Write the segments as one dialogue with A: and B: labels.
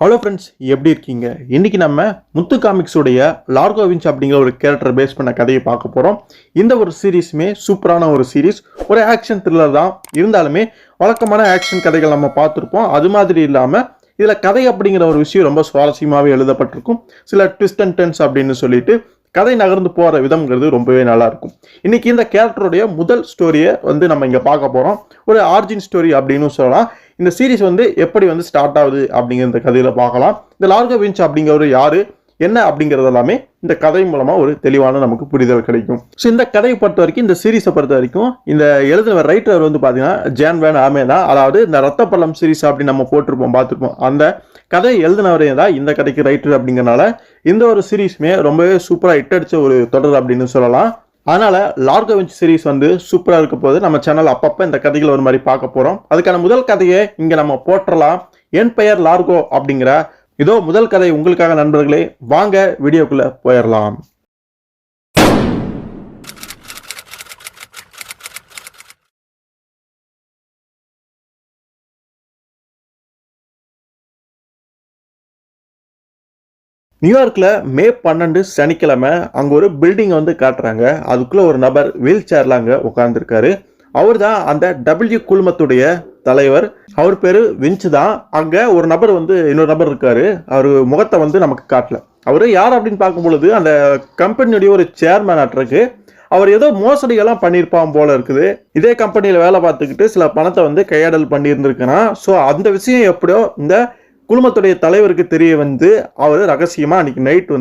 A: Hello friends, எப்படி இருக்கீங்க? இன்னைக்கு நம்ம முத்து காமிக்ஸுடைய லார்கோ விஞ்ச் அப்படிங்கிற ஒரு கேரக்டர் பேஸ் பண்ண கதையை பார்க்க போகிறோம். இந்த ஒரு சீரீஸுமே சூப்பரான ஒரு சீரீஸ். ஒரு ஆக்ஷன் த்ரில்லர் தான். இருந்தாலுமே வழக்கமான ஆக்ஷன் கதைகள் நம்ம பார்த்துருப்போம். அது மாதிரி இல்லாமல் இதில் கதை அப்படிங்கிற ஒரு விஷயம் ரொம்ப சுவாரஸ்யமாகவே எழுதப்பட்டிருக்கும். சில ட்விஸ்ட் அண்ட் டர்ன்ஸ் அப்படின்னு சொல்லிட்டு கதை நகர்ந்து போகிற விதம்ங்கிறது ரொம்பவே நல்லா இருக்கும். இன்னைக்கு இந்த கேரக்டருடைய முதல் ஸ்டோரியை நம்ம இங்கே பார்க்க போகிறோம். ஒரு ஆர்ஜின் ஸ்டோரி அப்படின்னு சொல்லலாம். இந்த சீரீஸ் எப்படி ஸ்டார்ட் ஆகுது அப்படிங்கிற இந்த கதையில் பார்க்கலாம். இந்த லார்கோ விஞ்ச் அப்படிங்கிறவர் யாரு, என்ன அப்படிங்கிறது எல்லாமே இந்த கதை மூலமா ஒரு தெளிவான நமக்கு புரிதல் கிடைக்கும். ஸோ இந்த கதையை பொறுத்த வரைக்கும், இந்த சீரீஸை பொறுத்த வரைக்கும் இந்த எழுதின ரைட்டர் பார்த்தீங்கன்னா ஜான் வேன் ஆமே தான். அதாவது இந்த ரத்த பள்ளம் சீரீஸ் அப்படி நம்ம பார்த்துருப்போம். அந்த கதையை எழுதினவரே தான் இந்த கதைக்கு ரைட்டர் அப்படிங்கிறனால இந்த ஒரு சீரீஸுமே ரொம்பவே சூப்பராக ஹிட் அடிச்ச ஒரு தொடர் அப்படின்னு சொல்லலாம். அதனால லார்கோ விஞ்ச் சீரீஸ் சூப்பராக இருக்க போது நம்ம சேனல் அப்பப்போ இந்த கதைகள் ஒரு மாதிரி பார்க்க போகிறோம். அதுக்கான முதல் கதையை இங்கே நம்ம போட்டுடலாம். என் பெயர் லார்கோ அப்படிங்கிற இதோ முதல் கதை உங்களுக்காக நண்பர்களே. வாங்க வீடியோக்குள்ள போயிடலாம். நியூயார்க்ல மே 12 சனிக்கிழமை அங்க ஒரு பில்டிங் காட்டுறாங்க. அதுக்குள்ள ஒரு நபர் வீல் சேர்ல அங்க உட்கார்ந்துருக்காரு. அவர் தான் அந்த டபிள்யூ குழுமத்துடைய தலைவர். அவர் பேரு விஞ்ச் தான். அங்க ஒரு நபர் இன்னொரு நபர் இருக்காரு. அவரு முகத்தை நமக்கு காட்டல. அவரு யார் அப்படின்னு பார்க்கும் பொழுது அந்த கம்பெனியுடைய ஒரு சேர்மேன் ஆட்டிருக்கு. அவர் ஏதோ மோசடிகள்லாம் பண்ணியிருப்பான் போல இருக்குது. இதே கம்பெனியில் வேலை பார்த்துக்கிட்டு சில பணத்தை கையாடல் பண்ணியிருந்திருக்கிறான். ஸோ அந்த விஷயம் எப்படியோ இந்த குழுமத்துடைய தலைவருக்கு தெரிய அவர் ரகசியமா அன்னைக்கு நைட்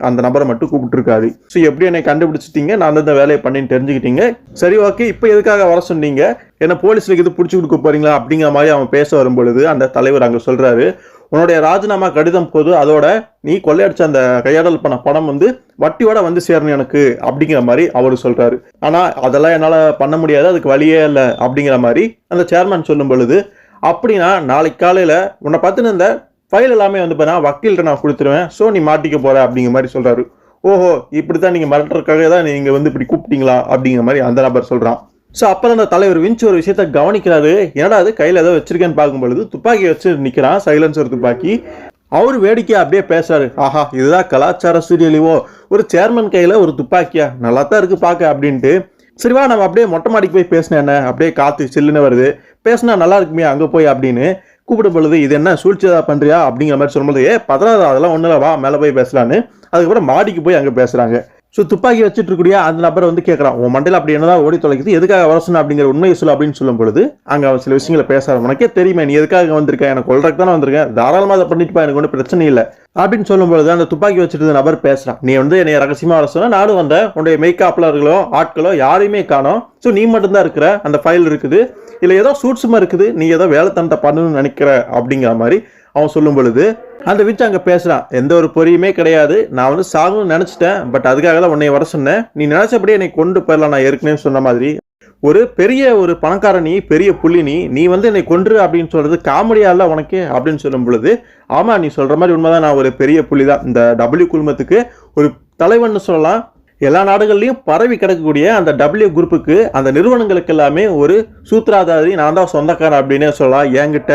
A: அந்த நபரை மட்டும் கூப்பிட்டுருக்காரு. ஸோ எப்படி என்னை கண்டுபிடிச்சிட்டீங்க, நான் அந்த வேலையை பண்ணின்னு தெரிஞ்சுக்கிட்டீங்க. சரி, ஓகே, இப்போ எதுக்காக வர சொன்னீங்க, என்ன போலீஸ்ல இது பிடிச்சி கொடுக்க போறீங்களா அப்படிங்கிற மாதிரி அவன் பேச வரும்பொழுது அந்த தலைவர் அங்கே சொல்றாரு, உன்னுடைய ராஜினாமா கடிதம் போது அதோட நீ கொள்ளையடிச்ச அந்த கையாடல் பண்ண பணம் வட்டியோட சேரணும் எனக்கு அப்படிங்கிற மாதிரி அவரு சொல்றாரு. ஆனா அதெல்லாம் என்னால பண்ண முடியாது, அதுக்கு வழியே இல்லை அப்படிங்கிற மாதிரி அந்த சேர்மேன் சொல்லும் பொழுது, அப்படின்னா நாளைக்கு காலையில் உன்னை பார்த்துன்னு இந்த ஃபைல் எல்லாமே வக்கீல்கிட்ட நான் கொடுத்துருவேன். ஸோ நீ மாட்டிக்க போற அப்படிங்கிற மாதிரி சொல்றாரு. ஓஹோ, இப்படித்தான் நீங்க மிரட்டுறதுக்காக தான் நீங்க இப்படி கூப்பிட்டீங்களா அப்படிங்கிற மாதிரி அந்த நபர் சொல்றான். ஸோ அப்புறம் அந்த தலைவர் விஞ்ச் ஒரு விஷயத்த கவனிக்கிறாரு. என்னடா அது கையில் ஏதோ வச்சிருக்கேன்னு பார்க்கும்பொழுது துப்பாக்கி வச்சு நிற்கிறான், சைலன்சர் துப்பாக்கி. அவர் வேடிக்கையா அப்படியே பேசுறாரு. ஆஹா, இதுதான் கலாச்சார சூரியலிவோ, ஒரு சேர்மன் கையில ஒரு துப்பாக்கியா, நல்லா தான் இருக்கு பார்க்க அப்படின்ட்டு. சரிவா, நம்ம அப்படியே மொட்டை மாடிக்கு போய் பேசினேன், என்ன அப்படியே காத்து சில்லுன்னு வருது, பேசினா நல்லா இருக்குமே அங்கே போய் அப்படின்னு கூப்பிடும் பொழுது, இது என்ன சூழ்ச்சியதா பண்றியா அப்படிங்கிற மாதிரி சொல்லும்போது, பதறாத, அதெல்லாம் ஒன்றும் இல்லை, வா மேலே போய் பேசலான்னு அதுக்கப்புறம் மாடிக்கு போய் அங்கே பேசுறாங்க. ஸோ துப்பாக்கி வச்சுட்டு இருக்கக்கூடிய அந்த நபர் கேட்குறான், உன் மண்டையில் அப்படி என்னதான் ஓடி தொலைக்குது, எதுக்காக வர சொன்ன அப்படிங்கிற உண்மையை சொல்லு அப்படின்னு சொல்லும் பொழுது அங்கே அவன் சில விஷயங்களை பேசுறாரு. உனக்கே தெரியுமே நீ எதுக்காக வந்திருக்கேன், எனக்கு கொள்றதுக்கு தானே வந்திருக்கேன், தாராளமாக அதை பண்ணிட்டுப்பா, எனக்கு ஒன்றும் பிரச்சனை இல்லை அப்படின்னு சொல்லும் பொழுது அந்த துப்பாக்கி வச்சுட்டு நபர் பேசுறான். நீ என்னை ரகசியமா வர சொன்னா, நானும் வந்தேன், உன்னுடைய மெய்காப்பலர்களோ ஆட்களோ யாரையுமே காணோம். ஸோ நீ மட்டும்தான் இருக்கிற, அந்த ஃபைல் இருக்குது, இல்லை ஏதோ சூட்ஸுமா இருக்குது, நீ ஏதோ வேலைத்தனத்தை பண்ணணும்னு நினைக்கிற அப்படிங்கிற மாதிரி அவன் சொல்லும் பொழுது அந்த விஞ்ச் அங்கே பேசுறான். எந்த ஒரு பொறியுமே கிடையாது, நான் சாகணும்னு நினைச்சிட்டேன், பட் அதுக்காக தான் உன்னை வர சொன்னேன், நீ நினைச்சபடியே என்னை கொண்டு போயிடலாம், நான் ஏற்கனவே சொன்ன மாதிரி. ஒரு பெரிய ஒரு பணக்காரனி, பெரிய புள்ளி, நீ என்னை கொன்று அப்படின்னு சொல்றது காமெடியா இல்லை உனக்கு அப்படின்னு சொல்லும் பொழுது, ஆமா நீ சொல்ற மாதிரி உண்மைதான், நான் ஒரு பெரிய புள்ளி தான், இந்த டபிள்யூ குழுமத்துக்கு ஒரு தலைவன் சொல்லலாம். எல்லா நாடுகள்லையும் பரவி கிடக்கக்கூடிய அந்த டபிள்யூ குரூப்புக்கு, அந்த நிறுவனங்களுக்கு எல்லாமே ஒரு சூத்திராதாரி நான் தான் சொந்தக்காரன் அப்படின்னே சொல்லலாம். என்கிட்ட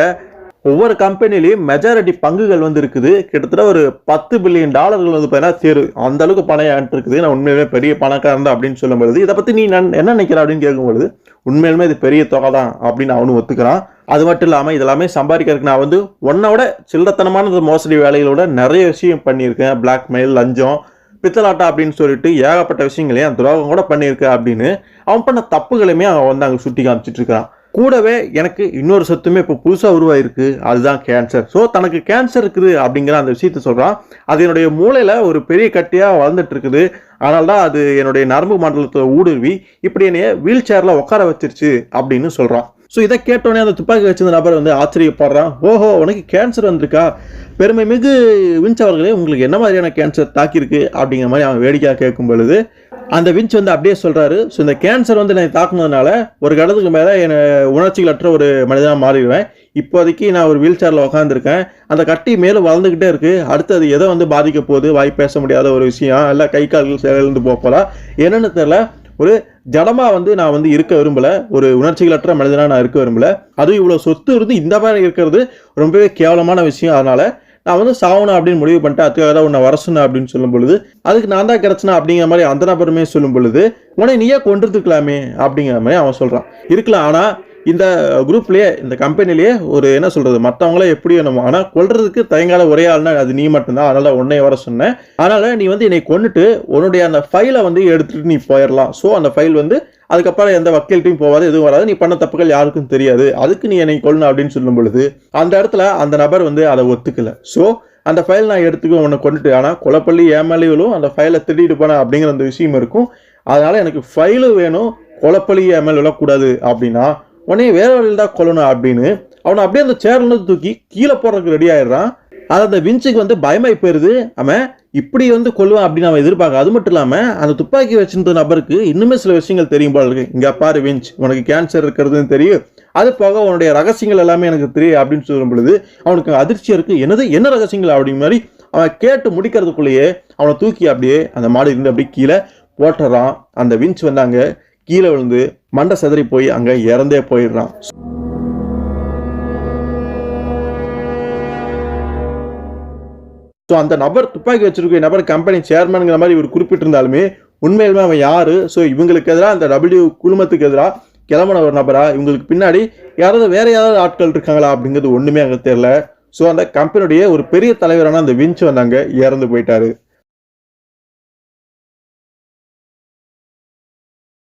A: ஒவ்வொரு கம்பெனிலையும் மெஜாரிட்டி பங்குகள் இருக்குது. கிட்டத்தட்ட ஒரு $10 பில்லியன் பார்த்தீங்கன்னா தேர்வு, அந்த அளவுக்கு பணம் என்கிட்ட இருக்குது. நான் உண்மையிலுமே பெரிய பணக்காரன் தான் அப்படின்னு சொல்லும்பொழுது, இதை பற்றி நீ என்ன நினைக்கிற அப்படின்னு கேட்கும்பொழுது, உண்மையிலுமே இது பெரிய தொகை தான் அப்படின்னு அவனு ஒத்துக்கிறான். அது மட்டும் இல்லாமல் இதெல்லாமே சம்பாதிக்கிறதுக்கு நான் உன்னோட சில்லத்தனமான மோசடி வேலைகளோட நிறைய விஷயம் பண்ணியிருக்கேன். பிளாக்மெயில், லஞ்சம், பித்தலாட்டா அப்படின்னு சொல்லிட்டு ஏகப்பட்ட விஷயங்களையும் துரோகம் கூட பண்ணியிருக்க அப்படின்னு அவன் பண்ண தப்புகளையுமே அவன் அங்கே சுட்டி காமிச்சிட்டு இருக்கான். கூடவே எனக்கு இன்னொரு சொத்துமே இப்போ புதுசாக உருவாயிருக்கு, அதுதான் கேன்சர். ஸோ தனக்கு கேன்சர் இருக்குது அப்படிங்கிற அந்த விஷயத்த சொல்கிறான். அது என்னுடைய மூளையில் ஒரு பெரிய கட்டியாக வளர்ந்துட்டு இருக்குது. அதனால தான் அது என்னுடைய நரம்பு மண்டலத்தை ஊடுருவி இப்படி என்னைய வீல் சேரில் உட்கார வச்சிருச்சு அப்படின்னு சொல்கிறான். ஸோ இதை கேட்டோடனே அந்த துப்பாக்கி வச்சிருந்த நபர் ஆச்சரியப்படுறான். ஓஹோ, உனக்கு கேன்சர் வந்திருக்கா, பெருமை மிகு விஞ்ச் அவர்களே, உங்களுக்கு என்ன மாதிரியான கேன்சர் தாக்கியிருக்கு அப்படிங்கிற மாதிரி அவன் வேடிக்கையாக கேட்கும் பொழுது அந்த விஞ்ச் அப்படியே சொல்றாரு, ஸோ இந்த கேன்சர் நான் தாக்குனதுனால ஒரு கடத்துக்கு மேலே என்னை உணர்ச்சிகளற்ற ஒரு மனிதனாக மாறிடுவேன். இப்போதைக்கு நான் ஒரு வீல் சேரில் உட்காந்துருக்கேன், அந்த கட்டி மேலும் வளர்ந்துக்கிட்டே இருக்கு, அடுத்து அது எதை பாதிக்க போகுது, வாய் பேச முடியாத ஒரு விஷயம், இல்லை கை கால்கள் செயலிழந்து போகலாம், என்னன்னு தெரியல. ஒரு ஜடமா நான் இருக்க விரும்பல, ஒரு உணர்ச்சிகளற்ற மனிதனா நான் இருக்க விரும்பல. அதுவும் இவ்வளவு சொத்து இருந்து இந்த மாதிரி இருக்கிறது ரொம்பவே கேவலமான விஷயம். அதனால நான் வந்து சாவணும் அப்படின்னு முடிவு பண்ணிட்டு அதுக்காக தான் உன்னை வரசணும் அப்படின்னு சொல்லும் பொழுது அதுக்கு நான் தான் கிடைச்சனா அப்படிங்கிற மாதிரி அந்த நபருமே சொல்லும் பொழுது உடனே நீயே கொண்டிருக்கலாமே அப்படிங்கிற மாதிரி அவன் சொல்றான். இருக்கலாம், ஆனா இந்த குரூப்லயே இந்த கம்பெனிலேயே ஒரு என்ன சொல்றது மற்றவங்கள எப்படி வேணுமோ ஆனால் கொல்றதுக்கு தயங்கால ஒரே ஆள்னா அது நீ மட்டும்தான், அதனால உன்னை வர சொன்னேன். அதனால நீ வந்து என்னை கொண்டுட்டு உன்னுடைய அந்த ஃபைலை வந்து எடுத்துட்டு நீ போயிடலாம். ஸோ அந்த ஃபைல் வந்து அதுக்கப்புறம் எந்த வக்கீல்ட்டையும் போகாது, எதுவும் வராது, நீ பண்ண தப்புகள் யாருக்கும் தெரியாது, அதுக்கு நீ என்னை கொல்லணும் அப்படின்னு சொல்லும் பொழுது அந்த இடத்துல அந்த நபர் வந்து அதை ஒத்துக்கல. ஸோ அந்த ஃபைல் நான் எடுத்துக்க உன்னை கொண்டுட்டு, ஆனால் கொலைப்பள்ளி ஏமாளிகளும் அந்த ஃபைலை திருடிட்டு போனேன் அப்படிங்கிற அந்த விஷயம் இருக்கும். அதனால எனக்கு ஃபைலும் வேணும், கொலைப்பள்ளி ஏமாளி விழக்கூடாது அப்படின்னா உடனே வேற வழியில் தான் கொல்லணும் அப்படின்னு அவனை அப்படியே அந்த சேர்ல தூக்கி கீழே போடுறதுக்கு ரெடி ஆயிடுறான். அது அந்த விஞ்சுக்கு வந்து பயமாய் போயிருது. அவன் இப்படி வந்து கொல்லுவான் அப்படின்னு அவன் எதிர்பார்க்க. அது மட்டும் இல்லாமல் அந்த துப்பாக்கி வச்சிருந்த நபருக்கு இன்னுமே சில விஷயங்கள் தெரியும் போல இருக்கு. இங்கே பாரு விஞ்ச், உனக்கு கேன்சர் இருக்கிறதுன்னு தெரியும், அது போக உன்னுடைய ரகசியங்கள் எல்லாமே எனக்கு தெரியும் அப்படின்னு சொல்லும் பொழுது அவனுக்கு அதிர்ச்சியாக இருக்கு. என்ன ரகசியங்கள் அப்படிங்கிற மாதிரி அவன் கேட்டு முடிக்கிறதுக்குள்ளேயே அவனை தூக்கி அப்படியே அந்த மாடு இருந்து அப்படியே கீழே போட்டுறான். அந்த விஞ்ச் வந்து அங்கே கீழே விழுந்து மண்டை செதறி போய் அங்கே இறந்தே போயிடுறான். ஸோ அந்த நபர் துப்பாக்கி வச்சிருக்க நபர் கம்பெனி சேர்மனுங்கிற மாதிரி இவர் குறிப்பிட்டிருந்தாலுமே உண்மையிலுமே அவன் யாரு, ஸோ இவங்களுக்கு எதிராக அந்த டபிள்யூ குழுமத்துக்கு எதிராக கிளம்பின ஒரு நபரா, இவங்களுக்கு பின்னாடி வேற யாராவது ஆட்கள் இருக்காங்களா அப்படிங்கிறது ஒண்ணுமே அங்கே தெரியல. ஸோ அந்த கம்பெனியுடைய ஒரு பெரிய தலைவரான அந்த விஞ்ச் வந்து அங்கே இறந்து போயிட்டாரு.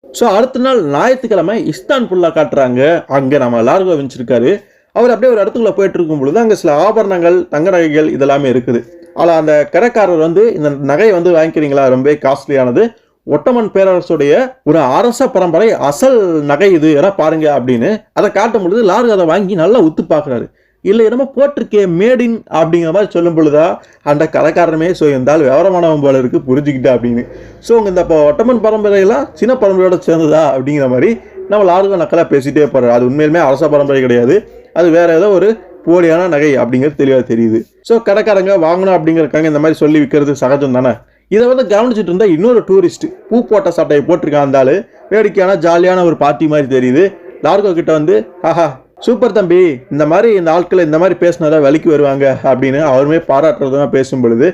A: ஸோ அடுத்த நாள் ஞாயிற்றுக்கிழமை இஸ்தான்புல்லா காட்டுறாங்க. அங்கே நம்ம லார்கோ விஞ்ச் இருக்காரு. அவர் அப்படியே ஒரு இடத்துக்குள்ள போயிட்டு இருக்கும் பொழுது அங்கே சில ஆபரணங்கள், தங்க நகைகள் இதெல்லாமே இருக்குது. ஆனால் அந்த கடைக்காரர் வந்து இந்த நகையை வந்து வாங்கிக்கிறீங்களா, ரொம்ப காஸ்ட்லியானது, ஒட்டமன் பேரரசுடைய ஒரு அரச பரம்பரை அசல் நகை இது என பாருங்க அப்படின்னு அதை காட்டும் பொழுது லார்கோ அதை வாங்கி நல்லா உத்து பார்க்குறாரு. இல்லை என்னமோ போட்டிருக்கே மேடின் அப்படிங்கிற மாதிரி சொல்லும் பொழுதா அந்த கடைக்காரனமே ஸோ இருந்தால் விவரமானவன் போல இருக்கு புரிஞ்சுக்கிட்டா அப்படின்னு. ஸோ உங்க இந்த இப்போ ஒட்டமன் பரம்பரையெல்லாம் சின்ன பரம்பரையோட சேர்ந்ததா அப்படிங்கிற மாதிரி நம்ம லார்கோ நக்கலாக பேசிட்டே போறாரு. அது உண்மையிலுமே அரச பரம்பரை கிடையாது, அது வேற ஏதோ ஒரு போலியான நகை அப்படிங்கிறது தெளிவாக தெரியுது. ஸோ கடைக்காரங்க வாங்கணும் அப்படிங்கிறக்காங்க இந்த மாதிரி சொல்லி விற்கிறது சகஜம் தானே. இதை வந்து கவனிச்சுட்டு இருந்தா இன்னொரு டூரிஸ்ட் பூ போட்ட சட்டையை போட்டிருக்கான். அந்த ஆளு வேடிக்கையான ஜாலியான ஒரு பார்ட்டி மாதிரி தெரியுது. லார்கோ கிட்ட வந்து ஆஹா சூப்பர் தம்பி, இந்த மாதிரி இந்த ஆட்களை இந்த மாதிரி பேசினதா விலைக்கு வருவாங்க அப்படின்னு அவருமே பாராட்டுறதுதான் பேசும் பொழுது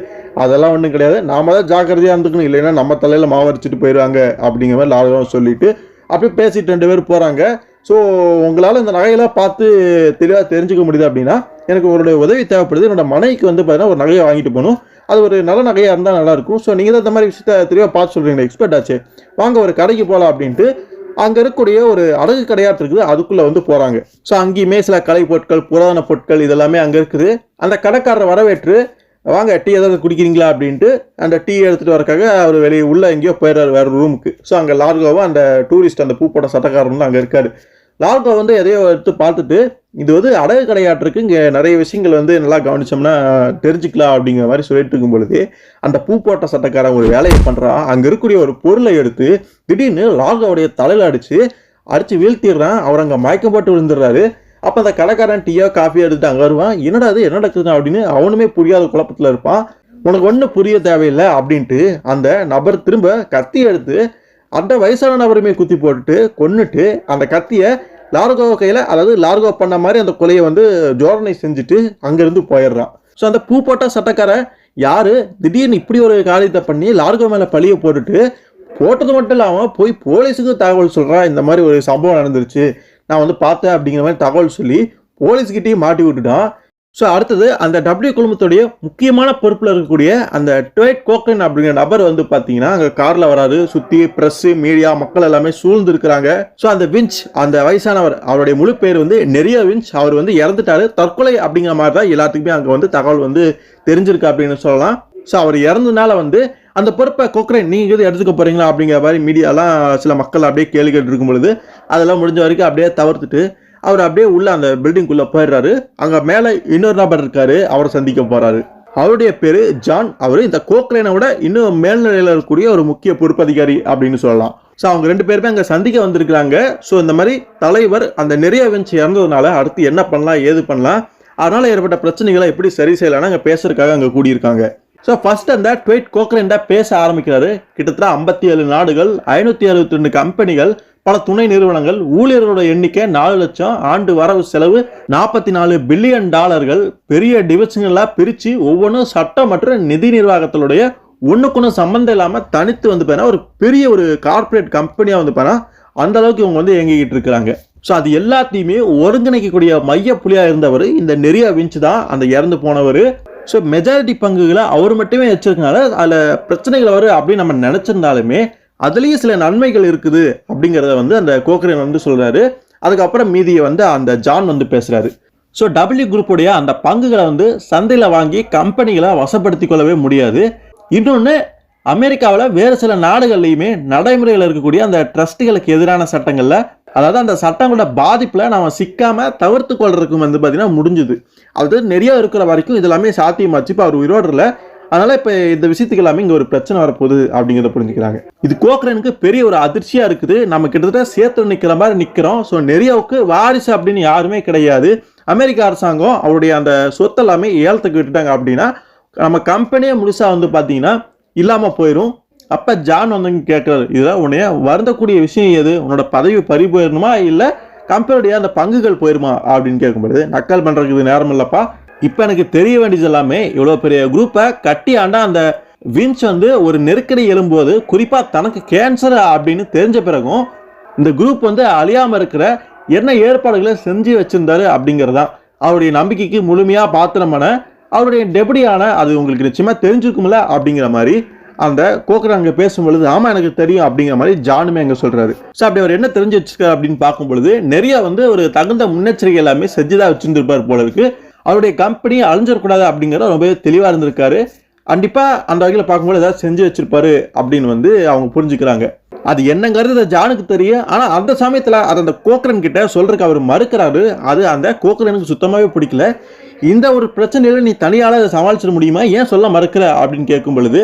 A: அதெல்லாம் ஒன்றும் கிடையாது, நாம தான் ஜாக்கிரதையாக இருந்துக்கணும், இல்லைன்னா நம்ம தலையில மாவரிச்சிட்டு போயிடுவாங்க அப்படிங்கிற மாதிரி லார்கோ சொல்லிட்டு அப்படியே பேசிட்டு 2 பேர் போறாங்க. ஸோ உங்களால் இந்த நகையெல்லாம் பார்த்து தெளிவாக தெரிஞ்சுக்க முடியுது அப்படின்னா எனக்கு உங்களுடைய உதவி தேவைப்படுது. என்னோட மனைவிக்கு வந்து பார்த்தீங்கன்னா ஒரு நகையை வாங்கிட்டு போகணும், அது ஒரு நல்ல நகையாக இருந்தால் நல்லாயிருக்கும். ஸோ நீங்கள் தான் இந்த மாதிரி விஷயத்த தெளிவாக பார்த்து சொல்கிறீங்க, எக்ஸ்பர்ட் ஆச்சு, வாங்க ஒரு கடைக்கு போகலாம் அப்படின்ட்டு அங்கே இருக்கக்கூடிய ஒரு அழகு கடையாட்டு இருக்குது, அதுக்குள்ளே வந்து போகிறாங்க. ஸோ அங்கேயுமே சில கலை பொருட்கள், புராதன பொருட்கள் இதெல்லாமே அங்கே இருக்குது. அந்த கடைக்காரரை வரவேற்று வாங்க டீ ஏதாவது குடிக்கிறீங்களா அப்படின்ட்டு அந்த டீ எடுத்துகிட்டு வரக்காக அவர் வெளியே உள்ள எங்கேயோ போயிடுறாரு வேறு ரூமுக்கு. ஸோ அங்கே லார்கோவை அந்த டூரிஸ்ட் அந்த பூ போட்ட சட்டக்காரன் வந்து அங்கே இருக்காரு. லார்கோ வந்து எதையோ எடுத்து பார்த்துட்டு இது வந்து அடகு கடையாட்டிருக்கு, இங்கே நிறைய விஷயங்கள் வந்து நல்லா கவனிச்சோம்னா தெரிஞ்சுக்கலாம் அப்படிங்கிற மாதிரி சொல்லிட்டு இருக்கும் பொழுது அந்த பூ போட்ட சட்டக்காரன் ஒரு வேலையை பண்ணுறான். அங்கே இருக்கக்கூடிய ஒரு பொருளை எடுத்து திடீர்னு லார்கோவுடைய தலையில் அடித்து வீழ்த்திடுறான். அவர் அங்கே மயக்கம் போட்டு விழுந்துடுறாரு. அப்போ அந்த கடைக்காரன் டீயோ காஃபியோ எடுத்துட்டு அங்கே வருவான். என்னடா அது என்ன நடக்குதுன்னா அப்படின்னு அவனுமே புரியாத குழப்பத்தில் இருப்பான். உனக்கு ஒன்றும் புரிய தேவையில்லை அப்படின்ட்டு அந்த நபர் திரும்ப கத்தி எடுத்து அந்த வயசான நபருமே குத்தி போட்டுட்டு கொன்னுட்டு அந்த கத்தியை லார்கோ கையில், அதாவது லார்கோ பண்ண மாதிரி அந்த கொலையை வந்து ஜோடனை செஞ்சுட்டு அங்கேருந்து போயிடுறான். ஸோ அந்த பூ போட்ட சட்டக்காரன் யாரு திடீர்னு இப்படி ஒரு காரியத்தை பண்ணி லார்கோ மேலே பழியை போட்டுட்டு போட்டது மட்டும் இல்லாமல் போய் போலீஸுக்கு தகவல் சொல்கிறான், இந்த மாதிரி ஒரு சம்பவம் நடந்துருச்சு நான் வந்து பார்த்தேன் அப்படிங்கிற மாதிரி தகவல் சொல்லி போலீஸ்கிட்டையும் மாட்டி விட்டுட்டான். ஸோ அடுத்தது அந்த டபிள்யூ குழுமத்துடைய முக்கியமான பொறுப்பில் இருக்கக்கூடிய அந்த ட்வைட் கோக்ரைன் அப்படிங்கிற நபர் வந்து பார்த்தீங்கன்னா அங்கே காரில் வராது, சுற்றி ப்ரெஸ்ஸு மீடியா மக்கள் எல்லாமே சூழ்ந்து இருக்கிறாங்க. ஸோ அந்த விஞ்ச் அந்த வயசானவர், அவருடைய முழு பேர் வந்து நெரியா விஞ்ச், அவர் வந்து இறந்துட்டாரு, தற்கொலை அப்படிங்கிற மாதிரி தான் எல்லாத்துக்குமே அங்கே வந்து தகவல் வந்து தெரிஞ்சிருக்கு அப்படின்னு சொல்லலாம். ஸோ அவர் இறந்ததுனால வந்து அந்த பொறுப்பை கோக்ரைன் நீங்கள் எது எடுத்துக்க போகிறீங்களா அப்படிங்கிற மாதிரி மீடியாலாம் சில மக்கள் அப்படியே கேள்வி கேட்டு இருக்கும் பொழுது அதெல்லாம் முடிஞ்ச வரைக்கும் அப்படியே தவிர்த்துட்டு அவர் அப்படியே உள்ள அந்த பில்டிங்குள்ளே போயிடுறாரு. அங்கே மேலே இன்னொரு நபர் இருக்காரு, அவரை சந்திக்க போகிறாரு. அவருடைய பேர் ஜான். அவர் இந்த கோக்ரைனை விட இன்னும் மேல்நிலையில் இருக்கக்கூடிய ஒரு முக்கிய பொறுப்பதிகாரி அப்படின்னு சொல்லலாம். ஸோ அவங்க 2 பேருமே அங்கே சந்திக்க வந்திருக்கிறாங்க. ஸோ இந்த மாதிரி தலைவர் அந்த நிறைய விஞ்ச் இறந்ததுனால அடுத்து என்ன பண்ணலாம் ஏது பண்ணலாம், அதனால் ஏற்பட்ட பிரச்சனைகளை எப்படி சரி செய்யலாம்னு அங்கே பேசுறதுக்காக அங்கே கூடியிருக்காங்க. ஸோ ஃபர்ஸ்ட் அந்த ட்வைட் கோக்ரைன் பேச ஆரம்பிக்கிறாரு. கிட்டத்தட்ட 57 நாடுகள், 562 கம்பெனிகள், பல துணை நிறுவனங்கள், ஊழியர்களோட எண்ணிக்கை 4 லட்சம், ஆண்டு வரவு செலவு $44 பில்லியன், பெரிய டிவிஷன்களா பிரிச்சு ஒவ்வொன்றும் சட்டம் மற்றும் நிதி நிர்வாகத்தினுடைய ஒண்ணுக்கு சம்பந்தம் இல்லாம தனித்து வந்து பாத்தீங்கன்னா ஒரு பெரிய ஒரு கார்பரேட் கம்பெனியா வந்து பாத்தீங்கன்னா அந்த அளவுக்கு இவங்க வந்து இயங்கிக்கிட்டு இருக்கிறாங்க. ஸோ அது எல்லாத்தையுமே ஒருங்கிணைக்கக்கூடிய மைய புள்ளியா இருந்தவர் இந்த நெரியா வின்ச் தான், அந்த இறந்து போனவர். ஸோ மெஜாரிட்டி பங்குகளை அவர் மட்டுமே வச்சிருக்கனால அதில் பிரச்சனைகள் வரும் அப்படின்னு நம்ம நினைச்சிருந்தாலுமே அதுலேயும் சில நன்மைகள் இருக்குது அப்படிங்கிறத வந்து அந்த கோக்ரேன் வந்து சொல்றாரு. அதுக்கப்புறம் மீதியை வந்து அந்த ஜான் வந்து பேசுறாரு. ஸோ டபிள்யூ குரூப்புடைய அந்த பங்குகளை வந்து சந்தையில் வாங்கி கம்பெனிகளை வசப்படுத்தி கொள்ளவே முடியாது. இன்னொன்று, அமெரிக்காவில் வேறு சில நாடுகள்லையுமே நடைமுறையில் இருக்கக்கூடிய அந்த ட்ரஸ்ட்டுகளுக்கு எதிரான சட்டங்களில், அதாவது அந்த சட்டங்களோட பாதிப்பில் நம்ம சிக்காம தவிர்த்து கொள்றதுக்கு வந்து பார்த்தீங்கன்னா முடிஞ்சுது. அது நிறைய இருக்கிற வரைக்கும் இது எல்லாமே சாத்தியமாச்சு. இப்போ அவர் உயிரோடு இல்லை, அதனால இப்போ இந்த விஷயத்துக்கு எல்லாமே இங்கே ஒரு பிரச்சனை வரப்போகுது அப்படிங்கிறத புரிஞ்சுக்கிறாங்க. இது கோக்ரேனுக்கு பெரிய ஒரு அதிர்ச்சியாக இருக்குது. நம்ம கிட்டத்தட்ட சேர்த்து நிற்கிற மாதிரி நிற்கிறோம். ஸோ நெரியாவுக்கு வாரிசு அப்படின்னு யாருமே கிடையாது. அமெரிக்க அரசாங்கம் அவருடைய அந்த சொத்து எல்லாமே ஏலத்துக்கு விட்டுட்டாங்க அப்படின்னா நம்ம கம்பெனியே முழுசா வந்து பார்த்தீங்கன்னா இல்லாமல் போயிடும். அப்போ ஜான் வந்து கேட்குறாரு, இதில் உன்னைய வருந்தக்கூடிய விஷயம் எது? உன்னோட பதவி பறி போயிடணுமா இல்லை கம்பெனியுடைய அந்த பங்குகள் போயிருமா அப்படின்னு கேட்கும்போது, நக்கல் பண்ணுறதுக்கு இது நேரம் இல்லைப்பா, இப்போ எனக்கு தெரிய வேண்டியது எல்லாமே இவ்வளோ பெரிய குரூப்பை கட்டி ஆண்டா அந்த வின்ச் வந்து ஒரு நெருக்கடி எழும்போது குறிப்பாக தனக்கு கேன்சர் அப்படின்னு தெரிஞ்ச பிறகும் இந்த குரூப் வந்து அழியாமல் இருக்கிற என்ன ஏற்பாடுகளை செஞ்சு வச்சிருந்தாரு அப்படிங்கிறதான் அவருடைய நம்பிக்கைக்கு முழுமையாக பாத்திரமான அவருடைய டெபுடியான அது உங்களுக்கு நிச்சயமா தெரிஞ்சுக்கும்ல அப்படிங்கிற மாதிரி அந்த கோக்ரேன் அங்கே பேசும்பொழுது ஆமா எனக்கு தெரியும் அப்படிங்கிற மாதிரி ஜானுமே அங்கே சொல்றாரு. ஸோ அப்படி அவர் என்ன தெரிஞ்சு வச்சிருக்காரு அப்படின்னு பார்க்கும் பொழுது நிறைய வந்து ஒரு தகுந்த முன்னெச்சரிக்கை எல்லாமே செஞ்சுதான் வச்சிருந்திருப்பார் போல இருக்கு. அவருடைய கம்பெனி அழிஞ்சிடக்கூடாது அப்படிங்கிற ரொம்ப தெளிவாக இருந்திருக்காரு. கண்டிப்பா அந்த வகையில் பார்க்கும்போது ஏதாவது செஞ்சு வச்சிருப்பாரு அப்படின்னு வந்து அவங்க புரிஞ்சுக்கிறாங்க. அது என்னங்கிறது ஜானுக்கு தெரியும். ஆனா அந்த சமயத்துல அது அந்த கோக்ரேன் கிட்ட சொல்றதுக்கு அவர் மறுக்கிறாரு. அது அந்த கோக்ரேனுக்கு சுத்தமாவே பிடிக்கல. இந்த ஒரு பிரச்சனையில நீ தனியால அதை சமாளிச்சிட முடியுமா, ஏன் சொல்ல மறுக்கிற அப்படின்னு கேட்கும் பொழுது,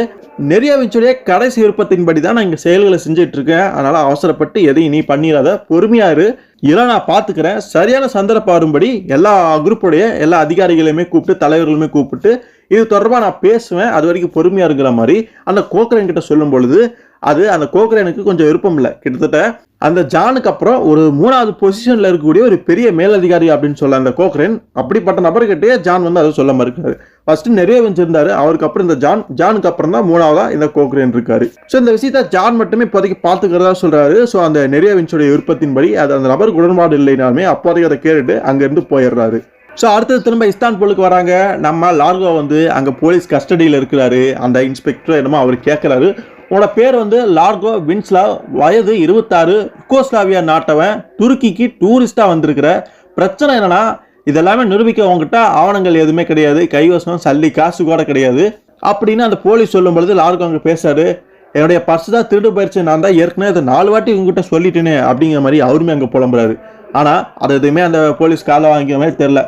A: நெரியா வின்ச்சுடைய கடைசி விருப்பத்தின்படி தான் நான் இங்க செயல்களை செஞ்சுட்டு இருக்கேன், அதனால அவசரப்பட்டு எதையும் நீ பண்ணிடாத, பொறுமையா இரு, இதெல்லாம் நான் பாத்துக்கிறேன், சரியான சந்தர்ப்பம் வரும்படி எல்லா குரூப்புடைய எல்லா அதிகாரிகளையுமே கூப்பிட்டு தலைவர்களுமே கூப்பிட்டு இது தொடர்பாக நான் பேசுவேன், அது வரைக்கும் பொறுமையா இருக்கிற மாதிரி அந்த கோக்ரேன் கிட்ட சொல்லும் பொழுது அது அந்த கோக்ரேனுக்கு கொஞ்சம் விருப்பம் இல்லை. கிட்டத்தட்ட அந்த ஜானுக்கு அப்புறம் ஒரு 3வது பொசிஷன்ல இருக்கக்கூடிய ஒரு பெரிய மேலதிகாரி அப்படின்னு சொல்ல அந்த கோக்ரேன், அப்படிப்பட்ட நபர்கிட்டே ஜான் வந்து அதை சொல்ல மறுக்கிறாரு. ஃபர்ஸ்ட் நிறைய வச்சிருந்தாரு, அவருக்கு அப்புறம் இந்த ஜானுக்கு அப்புறம் தான் 3வதா இந்த கோக்ரேன் இருக்காரு. ஸோ இந்த விஷயத்த ஜான் மட்டுமே இப்போதைக்கு பார்த்துக்கிறதா சொல்றாரு. ஸோ அந்த நிறைய வின்ச்சுடைய விருப்பத்தின்படி அது அந்த நபருக்கு உடன்பாடு இல்லைனாலுமே அப்போதைக்கு அதை கேட்டுட்டு அங்கிருந்து போயிடுறாரு. ஸோ அடுத்தது திரும்ப இஸ்தான்புலுக்கு வராங்க. நம்ம லார்கோ வந்து அங்கே போலீஸ் கஸ்டடியில் இருக்கிறாரு. அந்த இன்ஸ்பெக்டர் என்னமோ அவர் கேட்குறாரு, உன்னோட பேர் வந்து லார்கோ வின்ஸ்லாவ், வயது 26, யுகோஸ்லாவியா நாட்டவன், துருக்கிக்கு டூரிஸ்டா வந்திருக்கிற. பிரச்சனை என்னன்னா இதெல்லாமே நிரூபிக்க உங்ககிட்ட ஆவணங்கள் எதுவுமே கிடையாது, கைவசம் சல்லி காசு கூட கிடையாது அப்படின்னு அந்த போலீஸ் சொல்லும் பொழுது லார்கோ அங்கே பேசுறாரு. என்னுடைய பர்ஸ் தான் திருடு போயிடுச்சு, நான் தான் ஏற்கனவே அதை 4 வாட்டி உங்ககிட்ட சொல்லிட்டேனே அப்படிங்கிற மாதிரி அவருமே அங்கே புலம்புறாரு. ஆனால் அது எதுவுமே அந்த போலீஸ் காலை வாங்கிற மாதிரி தெரில.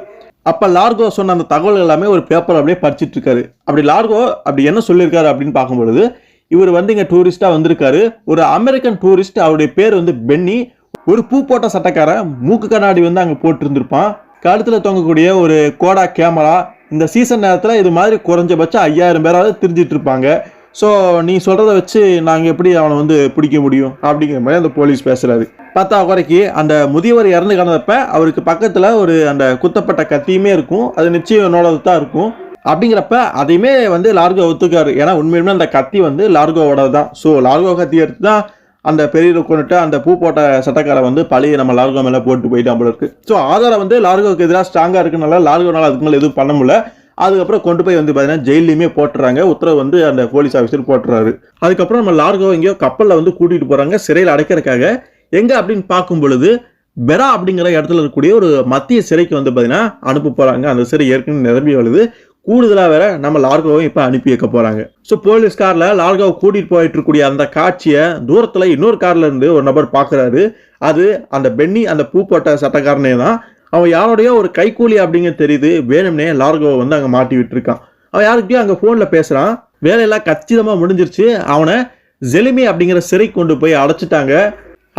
A: அப்போ லார்கோ சொன்ன அந்த தகவல்கள் எல்லாமே ஒரு பேப்பர் அப்படியே படிச்சுட்டு இருக்காரு. அப்படி லார்கோ அப்படி என்ன சொல்லியிருக்காரு அப்படின்னு பார்க்கும்பொழுது, இவர் வந்து இங்கே டூரிஸ்டாக வந்திருக்காரு, ஒரு அமெரிக்கன் டூரிஸ்ட், அவருடைய பேர் வந்து பென்னி, ஒரு பூ போட்ட சட்டக்காரன், மூக்கு கண்ணாடி வந்து அங்கே போட்டிருந்திருப்பான், கழுத்தில் தொங்கக்கூடிய ஒரு கோடா கேமரா. இந்த சீசன் நேரத்தில் இது மாதிரி குறைஞ்சபட்சம் 5000 பேராவது தெரிஞ்சிட்டு இருப்பாங்க. ஸோ நீ சொல்கிறத வச்சு நாங்கள் எப்படி அவனை வந்து பிடிக்க முடியும் அப்படிங்கிற மாதிரி அந்த போலீஸ் பேசுகிறாரு. பார்த்தா குறைக்கு அந்த முதியவர் இறந்து கிடந்தப்ப அவருக்கு பக்கத்தில் ஒரு அந்த குத்தப்பட்ட கத்தியுமே இருக்கும், அது நிச்சயம் என்னோடது தான் இருக்கும். அப்படிங்கிறப்ப அதையுமே வந்து லார்கோ ஒத்துக்காரு. ஏன்னா உண்மையுமே அந்த கத்தி வந்து லார்கோவோட தான். ஸோ லார்கோ கத்தி எடுத்து தான் அந்த பெரிய கொண்டுட்டு அந்த பூ போட்ட சட்டக்காரை வந்து பழைய நம்ம லார்கோ மேலே போட்டு போயிட்டான் போல இருக்கு. ஸோ ஆதாரம் வந்து லார்கோவுக்கு எதிராக ஸ்ட்ராங்காக இருக்குனால லார்கோனால அதுக்கு மேலே எதுவும் பண்ண முடியல. அதுக்கப்புறம் கொண்டு போய் வந்து பார்த்தீங்கன்னா ஜெயிலையுமே போட்டுறாங்க, உத்தரவு வந்து அந்த போலீஸ் ஆஃபீஸர் போட்டுறாரு. அதுக்கப்புறம் நம்ம லார்கோ எங்கேயோ கப்பலில் வந்து கூட்டிகிட்டு போகிறாங்க சிறையில் அடைக்கிறதுக்காக. எங்கே அப்படின்னு பார்க்கும் பொழுது பெரா அப்படிங்கிற இடத்துல இருக்கக்கூடிய ஒரு மத்திய சிறைக்கு வந்து பார்த்தீங்கன்னா அனுப்ப போகிறாங்க. அந்த சிறை ஏற்கனவே நிரம்பி வருது. கூடுதலாக வேற நம்ம லார்கோவை இப்போ அனுப்பி வைக்க போகிறாங்க. ஸோ போலீஸ் காரில் லார்கோவை கூட்டிகிட்டு போயிட்டு இருக்கக்கூடிய அந்த காட்சியை தூரத்தில் இன்னொரு காரில் இருந்து ஒரு நபர் பார்க்குறாரு. அது அந்த பென்னி, அந்த பூ போட்ட சட்டக்காரனே தான். அவன் யாருடைய ஒரு கைக்கூலி அப்படிங்க தெரியுது. வேணும்னே லார்கோவை வந்து அங்கே மாட்டி விட்டுருக்கான். அவன் யாருக்கிட்டையும் அங்கே ஃபோனில் பேசுகிறான். வேலையெல்லாம் கச்சிதமாக முடிஞ்சிருச்சு, அவனை ஜெலிமி அப்படிங்கிற சிறை கொண்டு போய் அடைச்சிட்டாங்க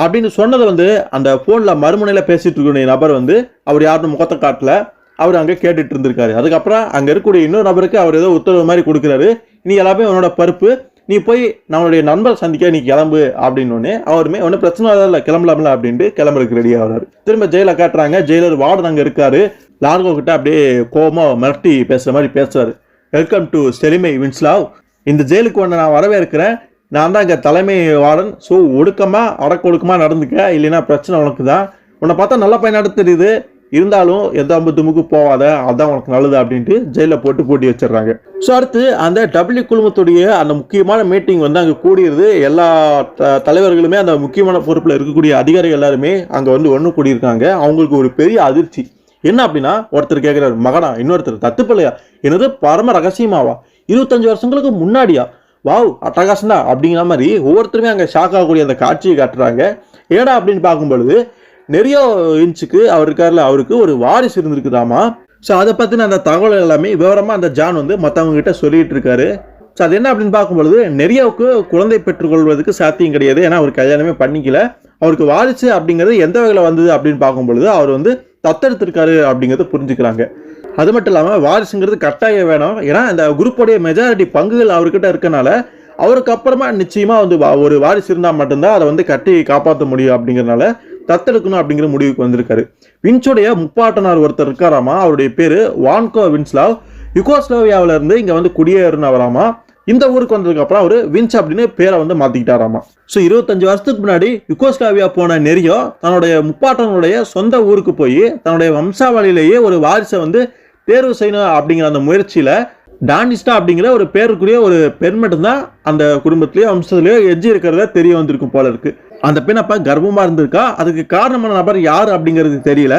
A: அப்படின்னு சொன்னதை வந்து அந்த ஃபோனில் மறுமுனையில் பேசிட்டு இருக்கக்கூடிய நபர் வந்து அவர் யாருன்னு முகத்தை காட்டல, அவர் அங்கே கேட்டுட்டு இருந்திருக்காரு. அதுக்கப்புறம் அங்கே இருக்கக்கூடிய இன்னொரு நபருக்கு அவர் ஏதோ உத்தரவு மாதிரி கொடுக்குறாரு. நீ எல்லாமே உன்னோட பருப்பு, நீ போய் நம்மளுடைய நண்பர் சந்திக்க நீ கிளம்பு அப்படின்னு அவருமே ஒன்றும் பிரச்சனை இல்லை கிளம்பலாம்ல அப்படின்ட்டு கிளம்புறதுக்கு ரெடி ஆகிறாரு. திரும்ப ஜெயில காட்டுறாங்க. ஜெயிலர் வார்டன் அங்கே இருக்காரு. லார்கோ கிட்ட அப்படியே கோபமா மிரட்டி பேசுற மாதிரி பேசுறாரு. வெல்கம் டு செலிமை வின்ஸ்லாவ். இந்த ஜெயிலுக்கு ஒன்று நான் வரவேற்கிறேன். நான் தான் இங்கே தலைமை வார்டன். ஸோ ஒடுக்கமா அடக்கொடுக்கமா நடந்துக்க, இல்லைன்னா பிரச்சனை உனக்கு தான். உன்னை பார்த்தா நல்ல பையனாட்டு தெரியுது, இருந்தாலும் எந்த துமுக்கு போவாத, அதான் உனக்கு நல்லது அப்படின்ட்டு ஜெயிலில் போட்டு பூட்டி வச்சிடுறாங்க. ஸோ அடுத்து அந்த டபிள்யூ குழுமத்துடைய அந்த முக்கியமான மீட்டிங் வந்து அங்கே கூடியிருது. எல்லா தலைவர்களுமே அந்த முக்கியமான பொறுப்பில் இருக்கக்கூடிய அதிகாரிகள் எல்லாருமே அங்கே வந்து ஒன்று கூடியிருக்காங்க. அவங்களுக்கு ஒரு பெரிய அதிர்ச்சி என்ன அப்படின்னா, ஒருத்தர் கேட்குறாரு, மகனா? இன்னொருத்தர், தத்துப்பிள்ளையா? என்னது பரம ரகசியமாவா? 25 வருஷங்களுக்கு முன்னாடியா? வாவ், அட்டகாசம்டா அப்படிங்கிற மாதிரி ஒவ்வொருத்தருமே அங்கே ஷாக் ஆகக்கூடிய அந்த காட்சியை காட்டுறாங்க. ஏடா அப்படின்னு பார்க்கும்பொழுது நிறைய இன்ச்சுக்கு அவர் இருக்கார்ல, அவருக்கு ஒரு வாரிசு இருந்திருக்குதாமா. ஸோ அதை பற்றின அந்த தகவல் எல்லாமே விவரமாக அந்த ஜான் வந்து மற்றவங்க கிட்ட சொல்லிட்டு இருக்காரு. ஸோ அது என்ன அப்படின்னு பார்க்கும்பொழுது, நிறையாவுக்கு குழந்தை பெற்றுக்கொள்வதற்கு சாத்தியம் கிடையாது. ஏன்னா அவர் கல்யாணமே பண்ணிக்கல. அவருக்கு வாரிசு அப்படிங்கிறது எந்த வகையில் வந்தது அப்படின்னு பார்க்கும்பொழுது அவர் வந்து தத்தெடுத்திருக்காரு அப்படிங்கிறத புரிஞ்சுக்கிறாங்க. அது மட்டும் இல்லாமல் வாரிசுங்கிறது கட்டாயம் வேணும். ஏன்னா இந்த குரூப்போடைய மெஜாரிட்டி பங்குகள் அவர்கிட்ட இருக்கனால அவருக்கு அப்புறமா நிச்சயமா வந்து ஒரு வாரிசு இருந்தால் மட்டும்தான் அதை வந்து கட்டி காப்பாற்ற முடியும். அப்படிங்கிறதுனால தத்தெடுக்கணும் அப்படிங்கிற முடிவுக்கு வந்திருக்காரு. வின்ச்சோடைய முப்பாட்டனார் ஒருத்தர் இருக்காராமா. அவருடைய பேரு வான்கோ வின்ஸ்லாவ். யுகோஸ்லாவியாவில இருந்து இங்க வந்து குடியேறினவராமா. இந்த ஊருக்கு வந்ததுக்கு அப்புறம் அவரு வின்ச் அப்படின்னு பேரை வந்து மாத்திக்கிட்டாராமா. ஸோ 25 வருஷத்துக்கு முன்னாடி யுகோஸ்லாவியா போன நெரியோ தன்னுடைய முப்பாட்டனுடைய சொந்த ஊருக்கு போய் தன்னுடைய வம்சாவளியிலேயே ஒரு வாரிசை வந்து தேர்வு செய்யணும் அப்படிங்கிற அந்த முயற்சியில டானிஸ்டா அப்படிங்கிற ஒரு பேருக்குரிய ஒரு பெண் மட்டும்தான் அந்த குடும்பத்திலேயோ வம்சத்திலேயோ எஞ்சி இருக்கிறதா தெரிய வந்திருக்கும் போல இருக்கு. அந்த பெண் அப்ப கர்ப்பமா இருந்திருக்கா. அதுக்கு காரணமான நபர் யார் அப்படிங்கிறது தெரியல.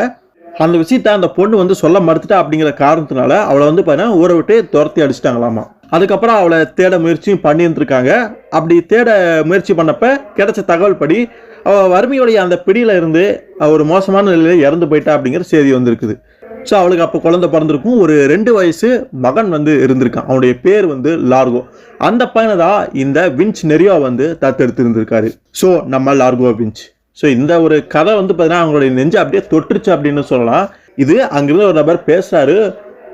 A: அந்த விஷயத்த அந்த பொண்ணு வந்து சொல்ல மறுத்துட்டா அப்படிங்கிற காரணத்தினால அவளை வந்து பார்த்தீங்கன்னா ஊரை விட்டு துரத்தி அடிச்சிட்டாங்களாமா. அதுக்கப்புறம் அவளை தேட முயற்சியும் பண்ணியிருந்திருக்காங்க. அப்படி தேட முயற்சி பண்ணப்ப கிடைச்ச தகவல் படி அவள் வறுமையுடைய அந்த பிடியில இருந்து ஒரு மோசமான நிலையில இறந்து போயிட்டா அப்படிங்கிற செய்தி வந்திருக்குது. ஸோ அவளுக்கு அப்போ குழந்தை பிறந்திருக்கும். ஒரு 2 வயசு மகன் வந்து இருந்திருக்கான். அவனுடைய பேர் வந்து லார்கோ. அந்த பையனை தான் இந்த வின்ச் நெரியோ வந்து தத்தெடுத்து இருந்திருக்காரு. ஸோ நம்ம லார்கோ வின்ச். ஸோ இந்த ஒரு கதை வந்து பார்த்தீங்கன்னா அவங்களுடைய நெஞ்சு அப்படியே தொட்டுருச்சு அப்படின்னு சொல்லலாம். இது அங்கிருந்து ஒரு நபர் பேசுறாரு.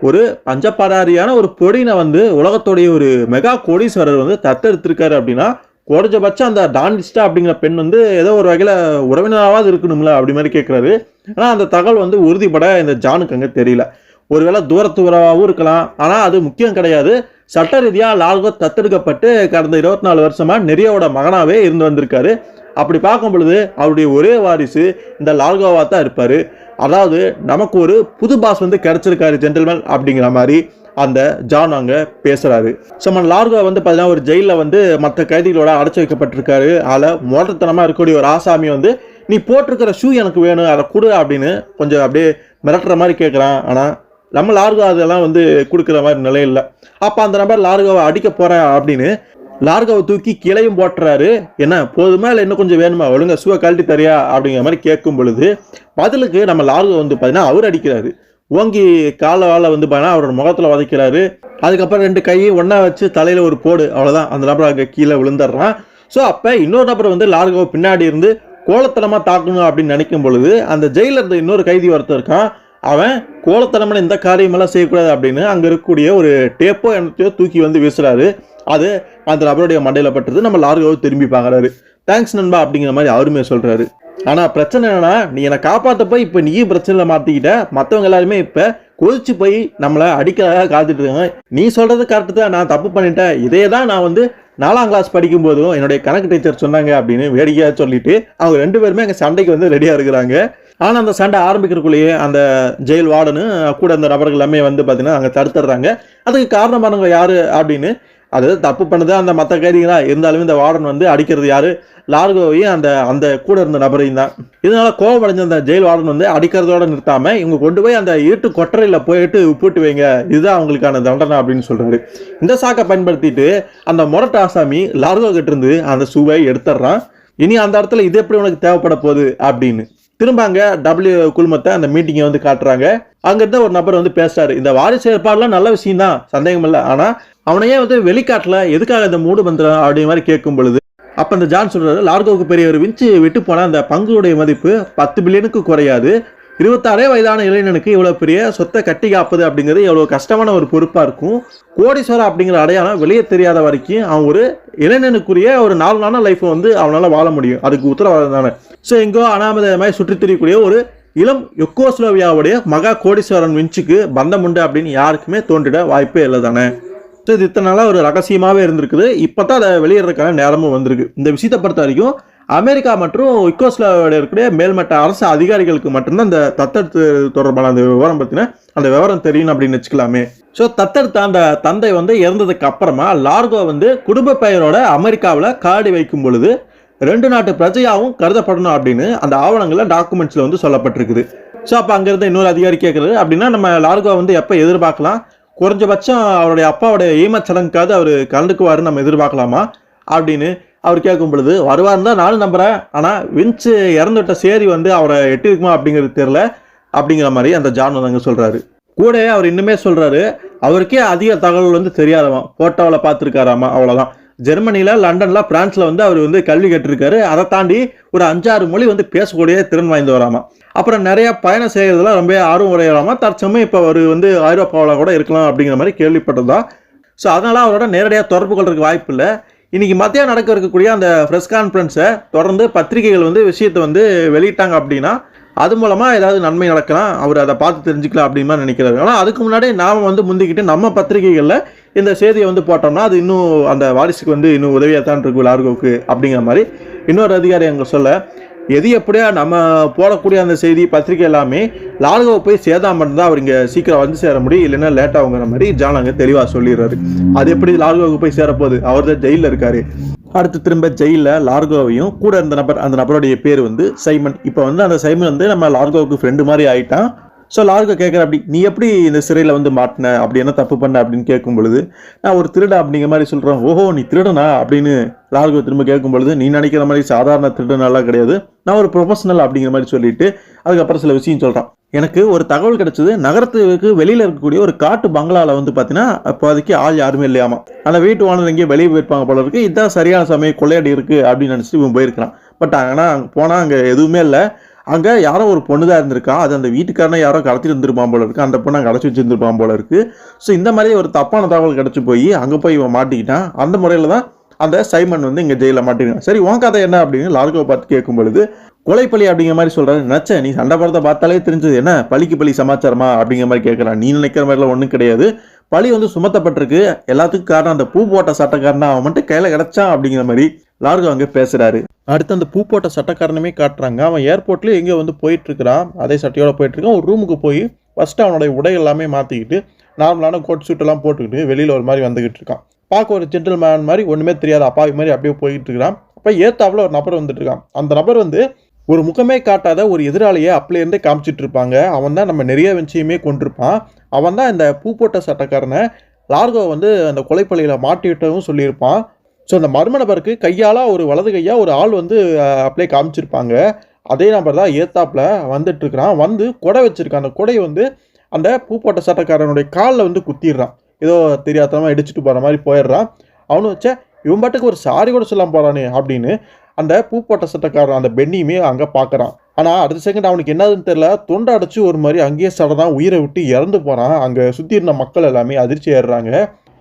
A: ஒரு பஞ்சபாராரியான ஒரு பொடினை வந்து உலகத்துடைய ஒரு மெகா கோடீஸ்வரர் வந்து தத்தெடுத்திருக்காரு அப்படின்னா குறைஞ்சபட்சம் அந்த டானிஸ்டா அப்படிங்கிற பெண் வந்து ஏதோ ஒரு வகையில் உறவினராவது இருக்கணும்ல அப்படி மாதிரி கேட்குறாரு. ஆனால் அந்த தகவல் வந்து உறுதிப்பட இந்த ஜானுக்கு அங்கே தெரியல. ஒருவேளை தூரத்து உறவாகவும் இருக்கலாம். ஆனால் அது முக்கியம் கிடையாது. சட்ட ரீதியாக லார்கோ தத்தெடுக்கப்பட்டு கடந்த 24 வருஷமா நெரியோட மகனாவே இருந்து வந்திருக்காரு. அப்படி பார்க்கும் பொழுது அவருடைய ஒரே வாரிசு இந்த லார்கோவா தான் இருப்பாரு. அதாவது நமக்கு ஒரு புது பாஸ் வந்து கிடைச்சிருக்காரு ஜென்டில்மேன் அப்படிங்கிற மாதிரி அந்த ஜான் அங்க பேசுறாரு. லார்கோ வந்து பார்த்தீங்கன்னா ஒரு ஜெயிலில் வந்து மற்ற கைதிகளோட அடைச்சி வைக்கப்பட்டிருக்காரு. அதில் மோட்டத்தனமா இருக்கக்கூடிய ஒரு ஆசாமி வந்து நீ போட்டிருக்கிற ஷூ எனக்கு வேணும், அதை கொடு அப்படின்னு கொஞ்சம் அப்படியே மிரட்டுற மாதிரி கேட்குறான். ஆனால் நம்ம லார்கோ அதெல்லாம் வந்து கொடுக்குற மாதிரி நிலை இல்லை. அப்போ அந்த நபர் லார்கோவை அடிக்க போறேன் அப்படின்னு லார்கோவை தூக்கி கீழையும் போட்டுறாரு. என்ன போதுமா இல்லை இன்னும் கொஞ்சம் வேணுமா, ஒழுங்கா ஷூவை கழட்டி தரியா அப்படிங்கிற மாதிரி கேட்கும் பொழுது பதிலுக்கு நம்ம லார்கோ வந்து பார்த்தீங்கன்னா அவர் அடிக்கிறாரு. ஓங்கி காலை வந்து பார்த்தீங்கன்னா அவரோட முகத்தில் உதைக்கிறாரு. அதுக்கப்புறம் 2 கையை ஒன்றா வச்சு தலையில் ஒரு போடு, அவ்வளோதான். அந்த நபர் அங்கே கீழே விழுந்துடுறான். ஸோ அப்போ இன்னொரு நபர் வந்து லார்கோவை பின்னாடி இருந்து கோலத்தனமாக தாக்கணும் அப்படின்னு நினைக்கும் பொழுது அந்த ஜெயிலில் இருந்த இன்னொரு கைதி ஒருத்தர் இருக்கான். அவன் கோலத்தனமான இந்த காரியமெல்லாம் செய்யக்கூடாது அப்படின்னு அங்கே இருக்கக்கூடிய ஒரு டேப்போ என்னத்தையோ தூக்கி வந்து வீசுறாரு. அது அந்த நபருடைய மண்டையில் பட்டுறது. நம்ம லார்கோவை திரும்பி பார்க்குறாரு. தேங்க்ஸ் நண்பா அப்படிங்கிற மாதிரி அவருமே சொல்கிறாரு. ஆனால் பிரச்சனை என்னன்னா, நீ என்னை காப்பாற்ற போய் இப்போ நீயும் பிரச்சனையில் மாற்றிக்கிட்ட. மற்றவங்க எல்லாருமே இப்போ கொதிச்சு போய் நம்மளை அடிக்கிறதாக காத்துட்டு இருக்காங்க. நீ சொல்கிறது கரெக்டு தான், நான் தப்பு பண்ணிட்டேன். இதே தான் நான் வந்து 4ஆம் கிளாஸ் படிக்கும் போதும் என்னுடைய கணக்கு டீச்சர் சொன்னாங்க அப்படின்னு வேடிக்கையாக சொல்லிட்டு அவங்க 2 பேருமே அங்கே சண்டைக்கு வந்து ரெடியாக இருக்கிறாங்க. ஆனால் அந்த சண்டை ஆரம்பிக்கிறதுக்குள்ளேயே அந்த ஜெயில் வார்டனு கூட அந்த நபர்கள் எல்லாமே வந்து பார்த்தீங்கன்னா அங்கே தடுத்துடுறாங்க. அதுக்கு காரணமானவங்க யாரு அப்படின்னு, அது தப்பு பண்ணது அந்த மற்ற கைதிகளா இருந்தாலுமே இந்த வார்டன் வந்து அடிக்கிறது யாரு, லார்கோவையும் அந்த கூட இருந்த நபரையும் தான். இதனால கோபம் அடைஞ்ச அந்த ஜெயில் வார்டன் வந்து அடிக்கிறதோட நிறுத்தாம இவங்க கொண்டு போய் அந்த இருட்டு கொட்டரையில் போயிட்டு உப்புட்டு வைங்க, இதுதான் அவங்களுக்கான தண்டனை அப்படின்னு சொல்றாரு. இந்த சாக்கை பயன்படுத்திட்டு அந்த முரட்டு ஆசாமி லார்கோ கிட்ட இருந்து அந்த ஷூவை எடுத்துடுறான். இனி அந்த இடத்துல இது எப்படி உனக்கு தேவைப்பட போகுது அப்படின்னு திரும்ப அங்க டபிள்யூ குழுமத்தை அந்த மீட்டிங்கை வந்து காட்டுறாங்க. அங்கிருந்த ஒரு நபர் வந்து பேசுறாரு. இந்த வாரிசு ஏற்பாடுலாம் நல்ல விஷயம் தான், சந்தேகம் இல்லை. ஆனா அவனையே வந்து வெளிக்காட்டுல எதுக்காக இந்த மூடு மந்திரம் அப்படிங்கிற மாதிரி கேட்கும் பொழுது அப்ப இந்த ஜான் சொல்றாரு, லார்கோவுக்கு பெரிய ஒரு வின்ச்சு விட்டு போனா அந்த பங்குடைய மதிப்பு 10 பில்லியனுக்கு குறையாது. 26 வயதான இளைஞனுக்கு இவ்வளோ பெரிய சொத்தை கட்டி காப்பது அப்படிங்கிறது எவ்வளோ கஷ்டமான ஒரு பொறுப்பாக இருக்கும். கோடீஸ்வரர் அப்படிங்கிற அடையாளம் வெளியே தெரியாத வரைக்கும் அவன் ஒரு இளைஞனுக்குரிய ஒரு நார்மலான லைஃப்பை வந்து அவனால் வாழ முடியும். அதுக்கு உத்தரவாதம் தானே. ஸோ எங்கோ அனாமதமாய் சுற்றித் திரியக்கூடிய ஒரு இளம் யுகோஸ்லோவியாவுடைய மகா கோடீஸ்வரன் வின்ச்சுக்கு பந்தம் உண்டு அப்படின்னு யாருக்குமே தோன்றிட வாய்ப்பே இல்லை தானே. ஸோ இது இத்தனை நாளாக ஒரு ரகசியமாகவே இருந்திருக்குது. இப்போ தான் அதை வெளியிடறதுக்கான நேரமும் வந்திருக்கு. இந்த விஷயத்தை பொறுத்த வரைக்கும் அமெரிக்கா மற்றும் யுகோஸ்லாவியாவில் இருக்கக்கூடிய மேல்மட்ட அரசு அதிகாரிகளுக்கு மட்டும்தான் இந்த தத்தெடுத்து தொடர்பான அந்த விவரம் பற்றின அந்த விவரம் தெரியும் அப்படின்னு வச்சுக்கலாமே. ஸோ தத்தெடுத்த அந்த தந்தை வந்து இறந்ததுக்கு அப்புறமா லார்கோ வந்து குடும்ப பெயரோட அமெரிக்காவில் காடி வைக்கும் பொழுது 2 நாட்டு பிரஜையாகவும் கருதப்படணும் அப்படின்னு அந்த ஆவணங்களில் டாக்குமெண்ட்ஸில் வந்து சொல்லப்பட்டிருக்குது. ஸோ அப்போ அங்கேருந்து இன்னொரு அதிகாரி கேட்குறது அப்படின்னா நம்ம லார்கோ வந்து எப்போ எதிர்பார்க்கலாம், குறைஞ்சபட்சம் அவருடைய அப்பாவுடைய ஈமச்சடங்குக்காவது அவர் கலந்துக்குவாருன்னு நம்ம எதிர்பார்க்கலாமா அப்படின்னு அவர் கேட்கும் பொழுது, வருவார்னு தான் நானும் நம்புறேன், ஆனால் வின்ச்சு இறந்துவிட்ட சேரி வந்து அவரை எட்டிருக்குமா அப்படிங்கிறது தெரியல அப்படிங்கிற மாதிரி அந்த ஜான் வந்து அங்கே சொல்கிறாரு. கூட அவர் இன்னுமே சொல்கிறாரு, அவருக்கே அதிக தகவல் வந்து தெரியாதவன், போட்டோவில் பார்த்துருக்காராமா, அவ்வளோதான். ஜெர்மனியில், லண்டனில், பிரான்ஸில் வந்து அவர் வந்து கல்வி கட்டிருக்காரு. அதை தாண்டி ஒரு 5-6 மொழி வந்து பேசக்கூடிய திறன் வாய்ந்து வராமா. அப்புறம் நிறைய பயணம் செய்கிறதுல ரொம்ப ஆர்வம் உடையலாமா. தற்சமயம் இப்போ அவர் வந்து ஐரோப்பாவில் கூட இருக்கலாம் அப்படிங்கிற மாதிரி கேள்விப்பட்டதா. ஸோ அதனால் அவரோட நேரடியாக தொடர்பு கொள்றதுக்கு வாய்ப்பு இல்லை. இன்றைக்கி மத்தியம் நடக்க இருக்கக்கூடிய அந்த ப்ரெஸ் கான்ஃபரன்ஸை தொடர்ந்து பத்திரிகைகள் வந்து விஷயத்தை வந்து வெளியிட்டாங்க அப்படின்னா அது மூலமாக ஏதாவது நன்மை நடக்கலாம், அவர் அதை பார்த்து தெரிஞ்சுக்கலாம் அப்படின்னு மாதிரி நினைக்கிறாரு. ஆனால் அதுக்கு முன்னாடி நாம் வந்து முந்திக்கிட்டு நம்ம பத்திரிகைகளில் இந்த செய்தியை வந்து போட்டோம்னா அது இன்னும் அந்த வாரிசுக்கு வந்து இன்னும் உதவியாக தான் இருக்கு லார்கோவுக்கு அப்படிங்கிற மாதிரி இன்னொரு அதிகாரி அங்கே சொல்ல, எது எப்படியா நம்ம போடக்கூடிய அந்த செய்தி பத்திரிகை எல்லாமே லார்கோவை போய் சேதா மட்டும்தான் அவர் இங்கே சீக்கிரம் வந்து சேர முடியும், இல்லைன்னா லேட்டாகுங்கிற மாதிரி ஜான் அங்கே தெளிவாக சொல்லிடுறாரு. அது எப்படி லார்கோவுக்கு போய் சேரப்போகுது, அவர் தான் ஜெயிலில் இருக்காரு. அடுத்து திரும்ப ஜெயிலில் லார்கோவையும் கூட இருந்த நபர், அந்த நபருடைய பேர் வந்து சைமன். இப்போ வந்து அந்த சைமன் வந்து நம்ம லார்கோவுக்கு ஃப்ரெண்டு மாதிரி ஆகிட்டான். ஸோ லார்கோ கேட்குற, அப்படி நீ எப்படி இந்த சிறையில் வந்து மாட்டின, அப்படி என்ன தப்பு பண்ண அப்படின்னு கேட்கும் பொழுது, நான் ஒரு திருடா அப்படிங்கிற மாதிரி சொல்கிறேன். ஓஹோ நீ திருடனா அப்படின்னு லார்கோ திரும்ப கேட்கும் பொழுது, நீ நினைக்கிற மாதிரி சாதாரண திருடனெல்லாம் கிடையாது, நான் ஒரு ப்ரொஃபஷனல் அப்படிங்கிற மாதிரி சொல்லிட்டு அதுக்கப்புறம் சில விஷயம் சொல்கிறான். எனக்கு ஒரு தகவல் கிடைச்சது, நகரத்துக்கு வெளியில் இருக்கக்கூடிய ஒரு காட்டு பங்களாவில் வந்து பார்த்தீங்கன்னா அப்போதைக்கு ஆள் யாருமே இல்லையாமா. ஆனால் வீட்டு ஓனர் எங்கேயும் வெளியே போயிருப்பாங்க போல இருக்குது, இதுதான் சரியான சமயம் கொள்ளையடி இருக்குது அப்படின்னு நினச்சிட்டு இவன் போயிருக்கிறான். பட் ஆனால் அங்கே போனால் அங்கே எதுவுமே இல்லை. அங்கே யாரோ ஒரு பொண்ணு தான் இருந்திருக்கா, அது அந்த வீட்டுக்காரனை யாரோ கடத்திட்டு இருந்திருப்பான் போல இருக்குது, அந்த பொண்ணை கடைச்சி வச்சுருந்துருப்பான் போல இருக்குது. ஸோ இந்த மாதிரி ஒரு தப்பான தகவல் கிடச்சி போய் அங்கே போய் இவன் மாட்டிக்கிட்டான். அந்த முறையில் தான் அந்த சைமன் வந்து இங்கே ஜெயிலில் மாட்டிருக்கான். சரி உன் கதை என்ன அப்படின்னு லார்கோவை பார்த்து கேட்கும் பொழுது, கொலைப்பலி அப்படிங்கிற மாதிரி சொல்கிறாரு. நினச்சேன் நீ சண்டை படத்தை பார்த்தாலே தெரிஞ்சது, என்ன பலிக்கு பலி சமாச்சாரமா அப்படிங்கிற மாதிரி கேட்குறான். நீ நினைக்கிற மாதிரிலாம் ஒன்றும் கிடையாது, பழி வந்து சுமத்தப்பட்டிருக்கு, எல்லாத்துக்கும் காரணம் அந்த பூ போட்ட சட்டக்காரனா, அவன் மட்டும் கையில் கிடச்சான் அப்படிங்கிற மாதிரி லார்கோ அங்கே பேசுகிறாரு. அடுத்து அந்த பூ போட்ட சட்டக்காரனமே காட்டுறாங்க. அவன் ஏர்போர்ட்லேயே எங்கேயோ வந்து போயிட்டுருக்கிறான், அதே சட்டையோடு போயிட்டுருக்கான். ஒரு ரூமுக்கு போய் ஃபஸ்ட்டு அவனுடைய உடை எல்லாமே மாற்றிக்கிட்டு நார்மலான கோட் சூட்டெல்லாம் போட்டுக்கிட்டு வெளியில் ஒரு மாதிரி வந்துக்கிட்டு இருக்கான். பார்க்க ஒரு ஜென்டில்மேன் மாதிரி, ஒன்றுமே தெரியாத அப்பாவி மாதிரி அப்படியே போய்கிட்டு இருக்கிறான். அப்போ ஏத்தாப்புல ஒரு நபர் வந்துட்டு இருக்கான். அந்த நபர் வந்து ஒரு முகமே காட்டாத ஒரு எதிராளியை அப்படிலேருந்தே காமிச்சிட்டு இருப்பாங்க. அவன் தான் நம்ம நிறைய விஷயமே கொண்டிருப்பான். அவன் தான் இந்த பூ போட்ட சட்டக்காரனை லார்கோ வந்து அந்த கொலைப்பள்ளியில் மாட்டிவிட்டவும் சொல்லியிருப்பான். ஸோ அந்த மர்ம நபருக்கு கையால் ஒரு வலது கையாக ஒரு ஆள் வந்து அப்படியே காமிச்சிருப்பாங்க. அதே நபர் தான் ஏத்தாப்பில் வந்துட்டுருக்கிறான். வந்து கொடை வச்சுருக்கான். அந்த கொடையை வந்து அந்த பூ போட்ட சட்டக்காரனுடைய காலில் வந்து குத்திடுறான். ஏதோ தெரியாதமாக இடிச்சிட்டு போகிற மாதிரி போயிடுறான். அவனு வச்ச இவன் பாட்டுக்கு ஒரு சாரி கூட சொல்லாமல் போகிறானே அப்படின்னு அந்த பூ போட்ட சட்டக்காரன் அந்த பெண்ணியுமே அங்கே பார்க்குறான். ஆனால் அடுத்த செகண்ட் அவனுக்கு என்னதுன்னு தெரியல, தொண்டை அடைச்சி ஒரு மாதிரி அங்கேயே சடதான் உயிரை விட்டு இறந்து போகிறான். அங்கே சுற்றி இருந்த மக்கள் எல்லாமே அதிர்ச்சி ஏறுறாங்க.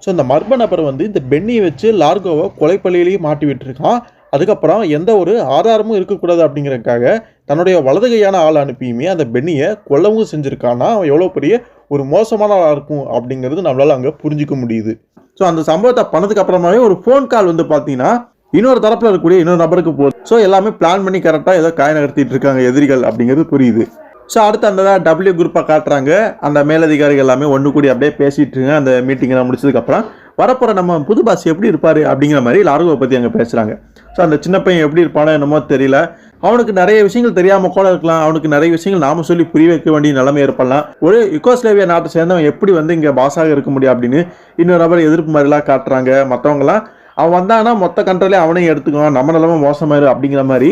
A: ஸோ இந்த மர்ம நபர் வந்து இந்த பெண்ணியை வச்சு லார்கோவை கொலைப்பள்ளியிலேயே மாட்டி விட்டுருக்கான். அதுக்கப்புறம் எந்த ஒரு ஆதாரமும் இருக்கக்கூடாது அப்படிங்கிறதுக்காக தன்னுடைய வலது கையான ஆள் அனுப்பியுமே அந்த பெண்ணியை கொல்லவும் செஞ்சுருக்கான்னா அவன் எவ்வளோ பெரிய ஒரு மோசமான ஆளாக இருக்கும் அப்படிங்கிறது நம்மளால் அங்கே புரிஞ்சிக்க முடியுது. ஸோ அந்த சம்பவத்தை பண்ணதுக்கு அப்புறமாவே ஒரு ஃபோன் கால் வந்து பார்த்தீங்கன்னா இன்னொரு தரப்பில் இருக்கக்கூடிய இன்னொரு நபருக்கு போகுது. ஸோ எல்லாமே பிளான் பண்ணி கரெக்டாக ஏதோ காய நகர்த்திட்டு இருக்காங்க எதிரிகள் அப்படிங்கிறது புரியுது. ஸோ அடுத்து அந்த டபிள்யூ குரூப்பை காட்டுறாங்க. அந்த மேலதிகாரிகள் எல்லாமே ஒன்று கூடி அப்படியே பேசிகிட்டு இருங்க. அந்த மீட்டிங்கெல்லாம் முடிச்சதுக்கப்புறம் வரப்போகிற நம்ம புது பாஸ் எப்படி இருப்பார் அப்படிங்கிற மாதிரி லார்கோவை பற்றி அங்கே பேசுகிறாங்க. ஸோ அந்த சின்ன பையன் எப்படி இருப்பானோ என்னமோ தெரியல, அவனுக்கு நிறைய விஷயங்கள் தெரியாமல் கூட இருக்கலாம், அவனுக்கு நிறைய விஷயங்கள் நாம சொல்லி புரிய வைக்க வேண்டிய நிலைமை ஏற்படலாம். ஒரு யுகோஸ்லேவியா நாட்டை சேர்ந்தவன் எப்படி வந்து இங்கே பாஸாக இருக்க முடியும் அப்படின்னு இன்னொரு நபர் எதிர்ப்பு மாதிரிலாம் காட்டுறாங்க. மற்றவங்களாம் அவன் வந்தானா மொத்த கண்ட்ரோலே அவனையும் எடுத்துக்குவான், நம்ம நிலைமை மோசமாயிரு அப்படிங்கிற மாதிரி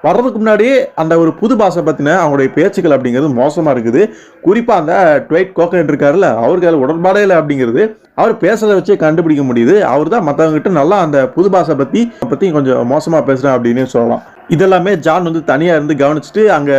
A: வர்றதுக்கு முன்னாடியே அந்த ஒரு புது பாஸை பற்றின அவங்களுடைய பேச்சுக்கள் அப்படிங்கிறது மோசமாக இருக்குது. குறிப்பாக அந்த ட்வைட் கோக்கனட் இருக்காருல்ல, அவருக்கு அதில் உடன்பாடே இல்லை அப்படிங்கிறது அவர் பேசுறதை வச்சே கண்டுபிடிக்க முடியுது. அவர் தான் மற்றவங்ககிட்ட நல்லா அந்த புது பாஸை பற்றி கொஞ்சம் மோசமாக பேசுகிறேன் அப்படின்னு சொல்லலாம். இதெல்லாமே ஜான் வந்து தனியாக இருந்து கவனிச்சுட்டு அங்கே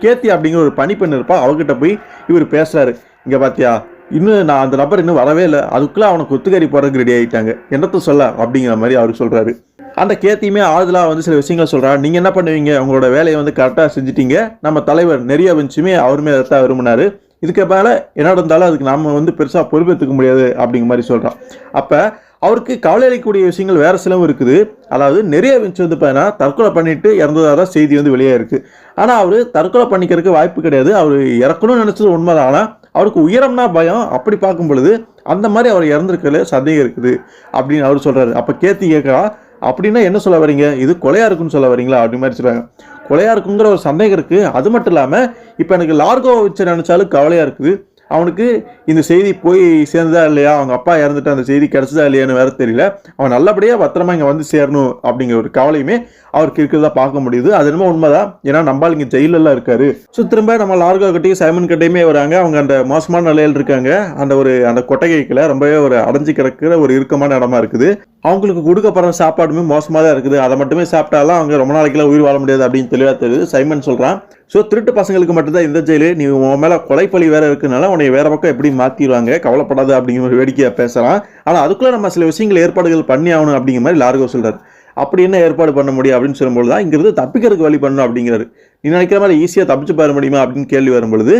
A: கேத்தி அப்படிங்கிற ஒரு பணிப்பெண் இருப்பா, அவர்கிட்ட போய் இவர் பேசுகிறாரு. இங்கே பார்த்தியா, இன்னும் நான் அந்த நபர் இன்னும் வரவே இல்லை, அதுக்குள்ளே அவனுக்கு ஒத்துக்கறி போகிறதுக்கு ரெடி ஆகிட்டாங்க, என்னத்தை சொல்ல அப்படிங்கிற மாதிரி அவர் சொல்கிறாரு. அந்த கேத்தியுமே ஆறுதலாக வந்து சில விஷயங்கள் சொல்கிறார். நீங்கள் என்ன பண்ணுவீங்க, உங்களோட வேலையை வந்து கரெக்டாக செஞ்சுட்டீங்க, நம்ம தலைவர் நிறைய வந்துச்சுமே அவருமே அதை விரும்பினார், இதுக்கு மேலே என்ன இருந்தாலும் அதுக்கு நாம் வந்து பெருசாக பொறுப்பேற்றுக்க முடியாது அப்படிங்கிற மாதிரி சொல்கிறான். அப்போ அவருக்கு கவலை அளிக்கக்கூடிய விஷயங்கள் வேறு சிலவும் இருக்குது. அதாவது நிறைய விஞ்ச் வந்து பார்த்தீங்கன்னா தற்கொலை பண்ணிட்டு இறந்ததாக தான் செய்தி வந்து வெளியே இருக்குது. ஆனால் அவர் தற்கொலை பண்ணிக்கிறதுக்கு வாய்ப்பு கிடையாது, அவர் இறக்கணும்னு நினச்சது உண்மைதான். ஆனால் அவருக்கு உயரம்னா பயம், அப்படி பார்க்கும் பொழுது அந்த மாதிரி அவர் இறந்துருக்கல சந்தேகம் இருக்குது அப்படின்னு அவர் சொல்கிறாரு. அப்போ கேத்தி கேட்குறா, அப்படின்னா என்ன சொல்ல வரீங்க, இது கொலையாக இருக்குன்னு சொல்ல வரீங்களா அப்படி மாதிரி சொல்கிறாங்க. கொலையாக இருக்குங்கிற ஒரு சந்தேகம் இருக்குது. அது மட்டும் இல்லாமல் இப்போ எனக்கு லார்கோ வச்சு நினச்சாலும் கவலையாக இருக்குது. அவனுக்கு இந்த செய்தி போய் சேர்ந்ததா இல்லையா, அவங்க அப்பா இறந்துட்டு அந்த செய்தி கிடைச்சதா இல்லையான்னு வேற தெரியல. அவன் நல்லபடியாக பத்திரமா இங்கே வந்து சேரணும் அப்படிங்கிற ஒரு கவலையுமே அவருக்கு இருக்கிறதா பார்க்க முடியுது. அது என்னமோ உண்மைதான், ஏன்னா நம்பால் இங்கே ஜெயிலெல்லாம் இருக்காரு. ஸோ திரும்ப நம்ம லார்கோ கிட்டையும் சைமன் கிட்டையுமே வராங்க. அவங்க அந்த மோசமான நிலையில் இருக்காங்க. அந்த கொட்டகைக்குள்ள ரொம்பவே ஒரு அடைஞ்சு கிடக்கிற ஒரு இறுக்கமான இடமா இருக்குது. அவங்களுக்கு கொடுக்கப்படுற சாப்பாடுமே மோசமாக தான் இருக்குது. அதை மட்டுமே சாப்பிட்டாலும் அவங்க ரொம்ப நாளைக்குலாம் உயிர் வாழ முடியாது அப்படின்னு தெளிவாக தெரியுது. சைமன் சொல்கிறான், ஸோ திருட்டு பசங்களுக்கு மட்டும்தான் இந்த ஜெயிலு, நீ உன் மேலே கொலைப்பழி வேற இருக்குனால உன்னை வேற பக்கம் எப்படி மாற்றிடுவாங்க, கவலைப்படாது அப்படிங்கிற ஒரு வேடிக்கையாக பேசுகிறான். ஆனால் அதுக்குள்ளே நம்ம சில விஷயங்கள் ஏற்பாடுகள் பண்ணி ஆகணும் அப்படிங்கிற மாதிரி லார்கோ சொல்கிறார். அப்படி என்ன ஏற்பாடு பண்ண முடியும் அப்படின்னு சொல்லும்போது தான் இங்கிருந்து தப்பிக்கிறதுக்கு வழி பண்ணணும் அப்படிங்கிறாரு. நீ நினைக்கிற மாதிரி ஈஸியாக தப்பிச்சு பார முடியுமா அப்படின்னு கேள்வி வரும்பொழுது,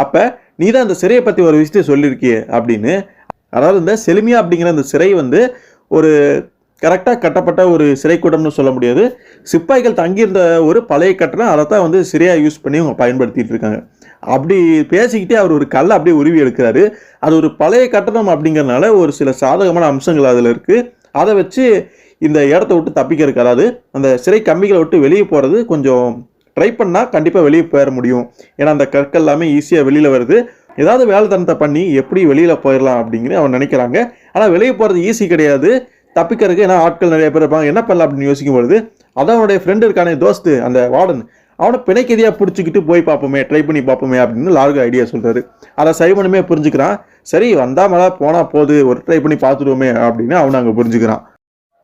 A: அப்போ நீ தான் அந்த சிறையை பற்றி ஒரு விஷயத்தை சொல்லியிருக்கியே அப்படின்னு. அதாவது இந்த செலிமியா அப்படிங்கிற அந்த சிறை வந்து ஒரு கரெக்டாக கட்டப்பட்ட ஒரு சிறை கூட்டம்னு சொல்ல முடியாது, சிப்பாய்கள் தங்கியிருந்த ஒரு பழைய கட்டணம், அதை தான் வந்து சிறையாக யூஸ் பண்ணி அவங்க பயன்படுத்திட்டு இருக்காங்க. அப்படி பேசிக்கிட்டே அவர் ஒரு கல்லை அப்படியே உருவி எடுக்கிறாரு. அது ஒரு பழைய கட்டணம் அப்படிங்கிறதுனால ஒரு சில சாதகமான அம்சங்கள் அதில் இருக்குது. அதை வச்சு இந்த இடத்த விட்டு தப்பிக்கிறதுக்கு, அதாவது அந்த சிறை கம்பிகளை விட்டு வெளியே போகிறது கொஞ்சம் ட்ரை பண்ணால் கண்டிப்பாக வெளியே போயிட முடியும். ஏன்னா அந்த கற்கள் எல்லாமே ஈஸியாக வெளியில் வருது. ஏதாவது வேலைத்தனத்தை பண்ணி எப்படி வெளியில் போயிடலாம் அப்படிங்கிறது அவன் நினைக்கிறாங்க. ஆனால் வெளியே போகிறது ஈஸி கிடையாது, தப்பிக்கிறதுக்கு ஏன்னா ஆட்கள் நிறைய பேர் இருப்பாங்க, என்ன பண்ணலாம் அப்படின்னு யோசிக்கும் பொழுது அதான் அவனுடைய ஃப்ரெண்டு இருக்கானே தோஸ்து அந்த வார்டன், அவனை பிணைக்கதியாக பிடிச்சிக்கிட்டு போய் பார்ப்போமே, ட்ரை பண்ணி பார்ப்போமே அப்படின்னு லார்கோ ஐடியா சொல்கிறாரு. அதை சைமனுமே புரிஞ்சுக்கிறான். சரி வந்தால் மேலே போனால் போகுது, ஒரு ட்ரை பண்ணி பார்த்துருவோமே அப்படின்னு அவனை அங்கே புரிஞ்சுக்கிறான்.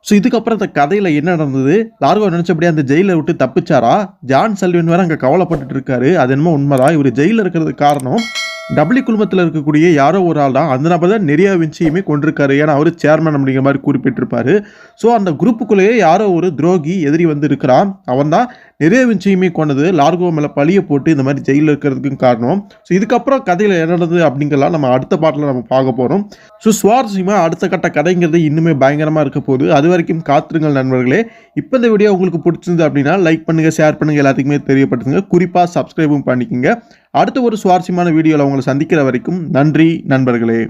A: ஸோ இதுக்கப்புறம் இந்த கதையில் என்ன நடந்தது, லார்கோ நினச்சபடியே அந்த ஜெயிலை விட்டு தப்பிச்சாரா, ஜான் சல்வின் வேறு அங்கே கவலைப்பட்டு இருக்காரு, அது என்னமோ உண்மைதான். இவர் ஜெயிலில் இருக்கிறதுக்கு காரணம் டபிள்யூ குழுமத்தில் இருக்கக்கூடிய யாரோ ஒரு ஆள் தான். அந்த நபர் தான் நிறைய விஞ்சியுமே கொண்டிருக்காரு, ஏன்னா அவர் சேர்மன் அப்படிங்கிற மாதிரி குறிப்பிட்டிருப்பாரு. ஸோ அந்த குரூப்புக்குள்ளேயே யாரோ ஒரு துரோகி எதிரி வந்து இருக்கிறான், அவன் தான் நிறைய விஞ்சியுமே கொண்டது லார்கோ மேலே பழியை போட்டு இந்த மாதிரி ஜெயிலில் இருக்கிறதுக்கும் காரணம். ஸோ இதுக்கப்புறம் கதையில் என்ன நடந்தது அப்படிங்கலாம் நம்ம அடுத்த பாட்டில் நம்ம பார்க்க போகிறோம். ஸோ சுவாரஸ்யமாக அடுத்த கட்ட கதைங்கிறது இன்னுமே பயங்கரமாக இருக்க போகுது. அது வரைக்கும் காத்திருங்கள் நண்பர்களே. இப்போ இந்த வீடியோ உங்களுக்கு பிடிச்சிருந்து அப்படின்னா லைக் பண்ணுங்கள், ஷேர் பண்ணுங்கள், எல்லாத்துக்குமே தெரியப்படுத்துங்க, குறிப்பாக சப்ஸ்கிரைபும் பண்ணிக்கோங்க. அடுத்த ஒரு சுவாரஸ்யமான வீடியோவில் உங்களை சந்திக்கிற வரைக்கும் நன்றி நண்பர்களே.